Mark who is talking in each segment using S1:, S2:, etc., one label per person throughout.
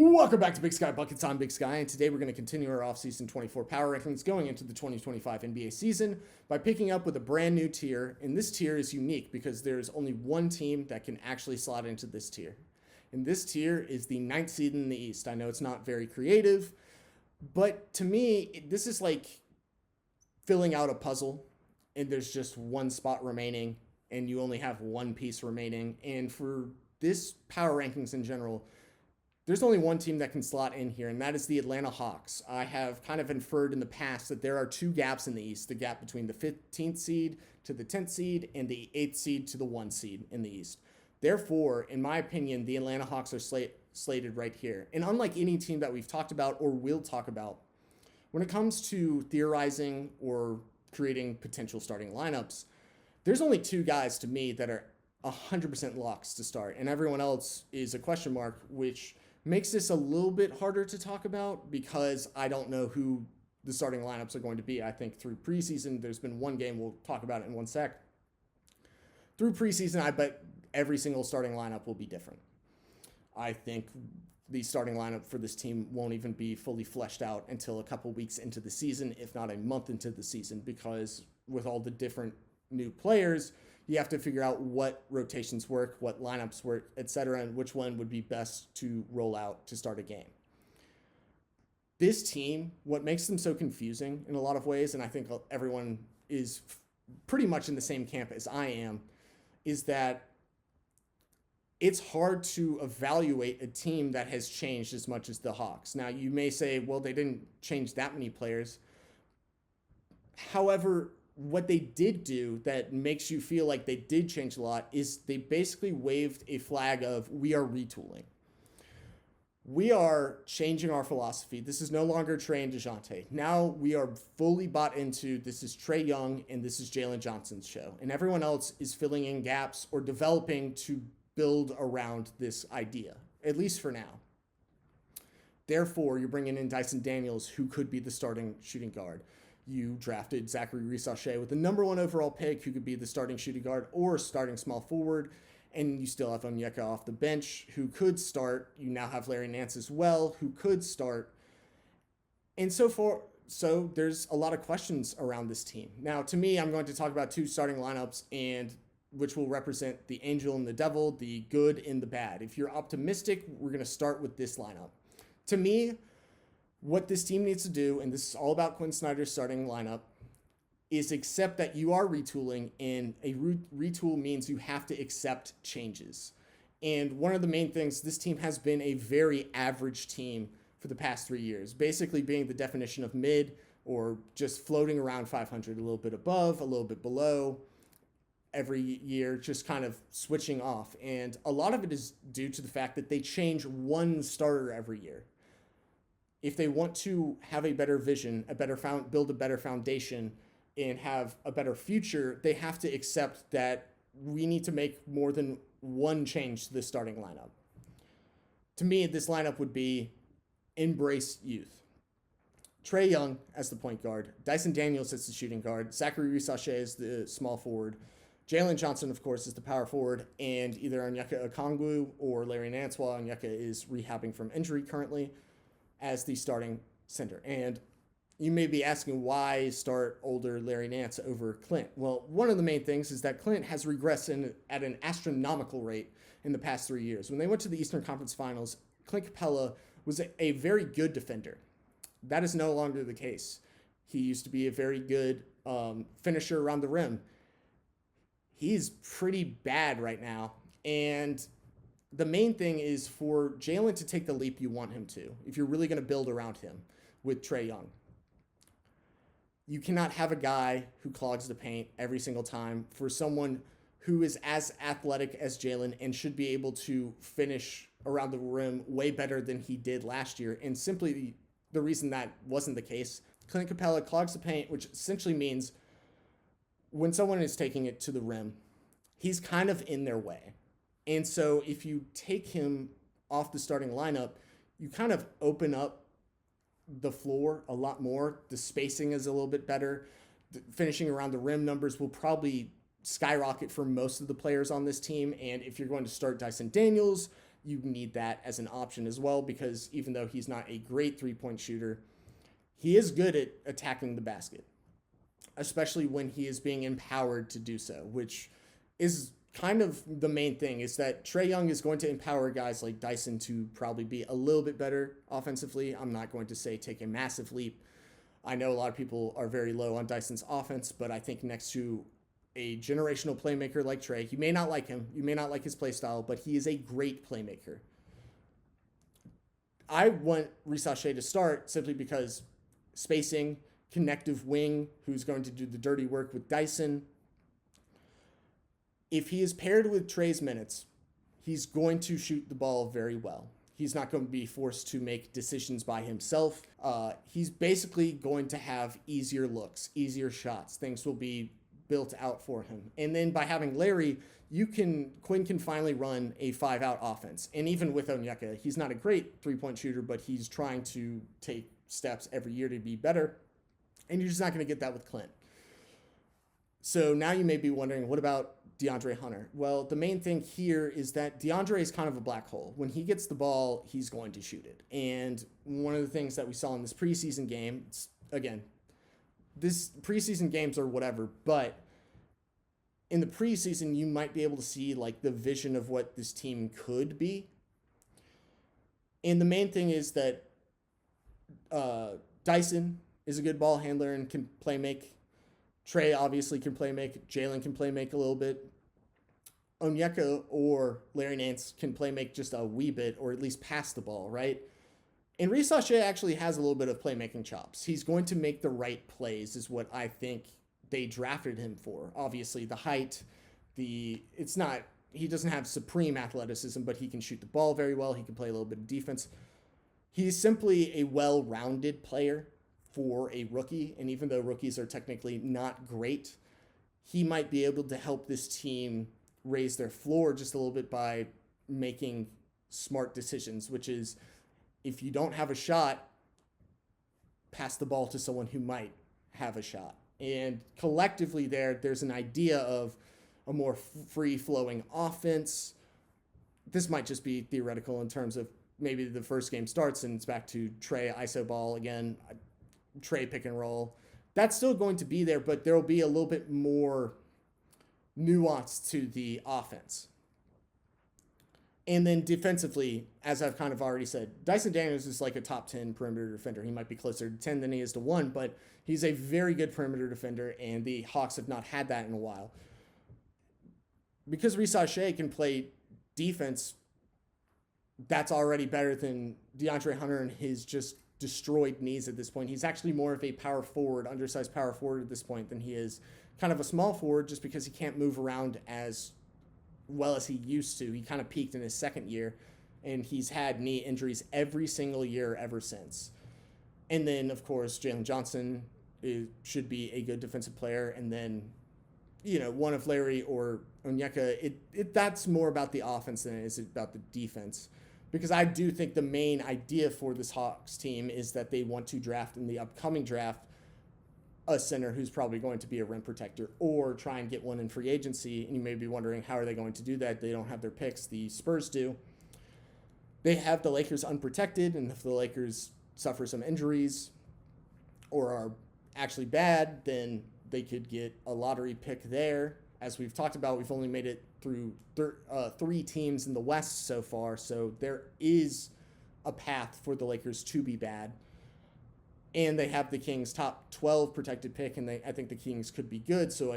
S1: Welcome back to Big Sky Buckets. I'm Big Sky, and today we're going to continue our offseason 24 power rankings going into the 2025 NBA season by picking up with a brand new tier. And this tier is unique because there's only one team that can actually slot into this tier. And this tier is the ninth seed in the East. I know it's not very creative, but to me, this is like filling out a puzzle, and there's just one spot remaining, and you only have one piece remaining. And for this power rankings in general, there's only one team that can slot in here, and that is the Atlanta Hawks. I have kind of inferred in the past that there are two gaps in the East, the gap between the 15th seed to the 10th seed and the 8th seed to the 1 seed in the East. Therefore, in my opinion, the Atlanta Hawks are slated right here. And unlike any team that we've talked about or will talk about, when it comes to theorizing or creating potential starting lineups, there's only two guys to me that are 100% locks to start, and everyone else is a question mark, which makes this a little bit harder to talk about because I don't know who the starting lineups are going to be. I think through preseason, there's been one game, we'll talk about it in one sec. Through preseason, I bet every single starting lineup will be different. I think the starting lineup for this team won't even be fully fleshed out until a couple weeks into the season, if not a month into the season, because with all the different new players, you have to figure out what rotations work, what lineups work, etc., and which one would be best to roll out to start a game. This team, what makes them so confusing in a lot of ways, and I think everyone is pretty much in the same camp as I am, is that it's hard to evaluate a team that has changed as much as the Hawks. Now, you may say, well, they didn't change that many players. However, what they did do that makes you feel like they did change a lot is they basically waved a flag of we are retooling. We are changing our philosophy. This is no longer Trae and DeJounte. Now we are fully bought into this is Trae Young and this is Jalen Johnson's show. And everyone else is filling in gaps or developing to build around this idea, at least for now. Therefore, you're bringing in Dyson Daniels, who could be the starting shooting guard. You drafted Zachary Reese-Shea with the number one overall pick, who could be the starting shooting guard or starting small forward. And you still have Onyeka off the bench, who could start. You now have Larry Nance as well, who could start. And so there's a lot of questions around this team. Now, to me, I'm going to talk about two starting lineups, and which will represent the angel and the devil, the good and the bad. If you're optimistic, we're going to start with this lineup. To me, what this team needs to do, and this is all about Quinn Snyder's starting lineup, is accept that you are retooling, and a retool means you have to accept changes. And one of the main things, this team has been a very average team for the past 3 years, basically being the definition of mid or just floating around 500, a little bit above, a little bit below every year, just kind of switching off. And a lot of it is due to the fact that they change one starter every year. If they want to have a better vision, build a better foundation, and have a better future, they have to accept that we need to make more than one change to the starting lineup. To me, this lineup would be embrace youth. Trae Young as the point guard, Dyson Daniels as the shooting guard, Zachary Reese-Shea as the small forward, Jalen Johnson, of course, is the power forward, and either Onyeka Okongwu or Larry Nance, while Onyeka is rehabbing from injury currently, as the starting center. And you may be asking why start older Larry Nance over Clint. Well, one of the main things is that Clint has regressed at an astronomical rate in the past 3 years. When they went to the Eastern Conference Finals, Clint Capella was a very good defender. That is no longer the case. He used to be a very good finisher around the rim. He's pretty bad right now. And the main thing is for Jalen to take the leap you want him to, if you're really going to build around him with Trae Young. You cannot have a guy who clogs the paint every single time for someone who is as athletic as Jalen and should be able to finish around the rim way better than he did last year. And simply the reason that wasn't the case, Clint Capella clogs the paint, which essentially means when someone is taking it to the rim, he's kind of in their way. And so if you take him off the starting lineup, you kind of open up the floor a lot more. The spacing is a little bit better. The finishing around the rim numbers will probably skyrocket for most of the players on this team. And if you're going to start Dyson Daniels, you need that as an option as well, because even though he's not a great 3-point shooter, he is good at attacking the basket, especially when he is being empowered to do so, which is kind of the main thing, is that Trae Young is going to empower guys like Dyson to probably be a little bit better offensively. I'm not going to say take a massive leap. I know a lot of people are very low on Dyson's offense, but I think next to a generational playmaker like Trae, you may not like him, you may not like his play style, but he is a great playmaker. I want Risa Shea to start simply because spacing, connective wing, who's going to do the dirty work with Dyson. If he is paired with Trae's minutes, he's going to shoot the ball very well. He's not going to be forced to make decisions by himself. He's basically going to have easier looks, easier shots. Things will be built out for him. And then by having Larry, Quinn can finally run a 5-out offense. And even with Onyeka, he's not a great 3-point shooter, but he's trying to take steps every year to be better. And you're just not going to get that with Clint. So now you may be wondering, what about DeAndre Hunter? Well, the main thing here is that DeAndre is kind of a black hole. When he gets the ball, he's going to shoot it. And one of the things that we saw in this preseason game, again, this preseason games are whatever, but in the preseason, you might be able to see like the vision of what this team could be. And the main thing is that Dyson is a good ball handler and can play make. Trae obviously can play make. Jalen can play make a little bit. Onyeka or Larry Nance can play make just a wee bit, or at least pass the ball, right? And Risa Shea actually has a little bit of playmaking chops. He's going to make the right plays, is what I think they drafted him for. Obviously, the height, he doesn't have supreme athleticism, but he can shoot the ball very well. He can play a little bit of defense. He's simply a well-rounded player for a rookie, and even though rookies are technically not great, he might be able to help this team raise their floor just a little bit by making smart decisions, which is, if you don't have a shot, pass the ball to someone who might have a shot. And collectively there's an idea of a more free-flowing offense. This might just be theoretical in terms of maybe the first game starts and it's back to Trae iso ball again, Trae pick and roll. That's still going to be there, but there will be a little bit more nuance to the offense. And then defensively, as I've kind of already said, Dyson Daniels is like a top 10 perimeter defender. He might be closer to 10 than he is to 1, but he's a very good perimeter defender, and the Hawks have not had that in a while. Because Risa Shea can play defense, that's already better than DeAndre Hunter and his just destroyed knees at this point. He's actually more of a power forward, undersized power forward at this point than he is kind of a small forward, just because he can't move around as well as he used to. He kind of peaked in his second year, and he's had knee injuries every single year ever since. And then, of course, Jalen Johnson should be a good defensive player. And then, one of Larry or Onyeka, that's more about the offense than it is about the defense. Because I do think the main idea for this Hawks team is that they want to draft in the upcoming draft a center who's probably going to be a rim protector, or try and get one in free agency. And you may be wondering, how are they going to do that? They don't have their picks. The Spurs do. They have the Lakers unprotected, and if the Lakers suffer some injuries or are actually bad, then they could get a lottery pick there. As we've talked about, we've only made it through 3 teams in the West so far, so there is a path for the Lakers to be bad. And they have the Kings' top 12 protected pick, and I think the Kings could be good. So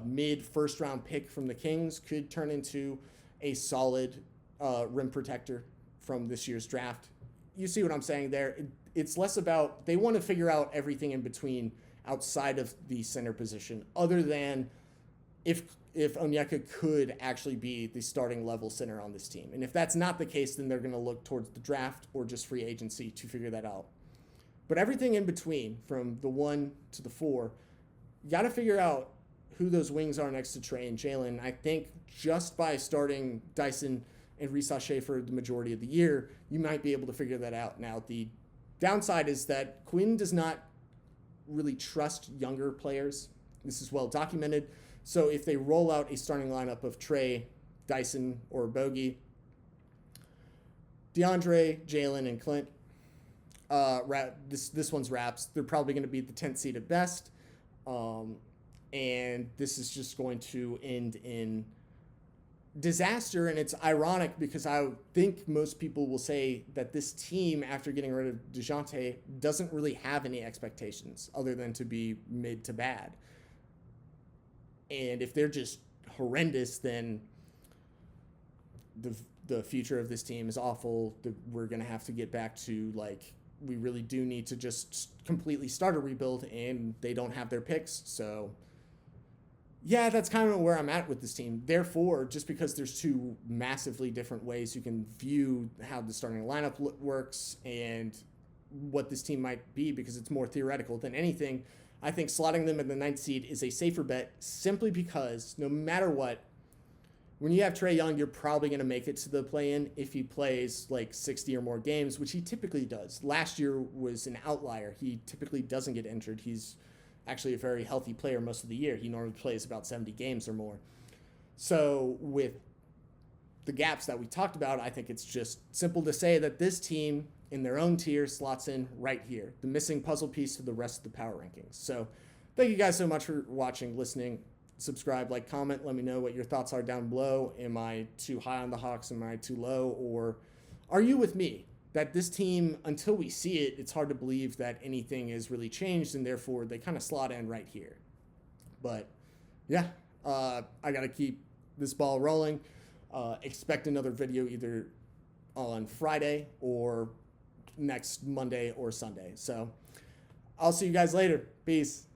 S1: mid first round pick from the Kings could turn into a solid rim protector from this year's draft. You see what I'm saying there? It's less about, they want to figure out everything in between outside of the center position, other than if Onyeka could actually be the starting level center on this team. And if that's not the case, then they're going to look towards the draft or just free agency to figure that out. But everything in between, from the 1 to the 4, you got to figure out who those wings are next to Trae and Jalen. I think just by starting Dyson and Risa Shea for the majority of the year, you might be able to figure that out. Now, the downside is that Quinn does not really trust younger players. This is well documented. So if they roll out a starting lineup of Trae, Dyson or Bogey. DeAndre, Jalen, and Clint. This one's Raps. They're probably going to be the 10th seed at best. And this is just going to end in disaster. And it's ironic because I think most people will say that this team, after getting rid of DeJounte, doesn't really have any expectations other than to be mid to bad. And if they're just horrendous, then the future of this team is awful. We're going to have to get back to, like, we really do need to just completely start a rebuild, and they don't have their picks. So, yeah, that's kind of where I'm at with this team. Therefore, just because there's two massively different ways you can view how the starting lineup works and what this team might be, because it's more theoretical than anything, I think slotting them in the 9th seed is a safer bet simply because no matter what, when you have Trae Young, you're probably going to make it to the play-in if he plays like 60 or more games, which he typically does. Last year was an outlier. He typically doesn't get injured. He's actually a very healthy player most of the year. He normally plays about 70 games or more. So with the gaps that we talked about, I think it's just simple to say that this team in their own tier slots in right here, the missing puzzle piece to the rest of the power rankings. So thank you guys so much for watching, listening. Subscribe, like, comment. Let me know what your thoughts are down below. Am I too high on the Hawks? Am I too low? Or are you with me that this team, until we see it, it's hard to believe that anything is really changed, and therefore they kind of slot in right here. But yeah, I got to keep this ball rolling. Expect another video either on Friday or next Monday or Sunday. So I'll see you guys later. Peace.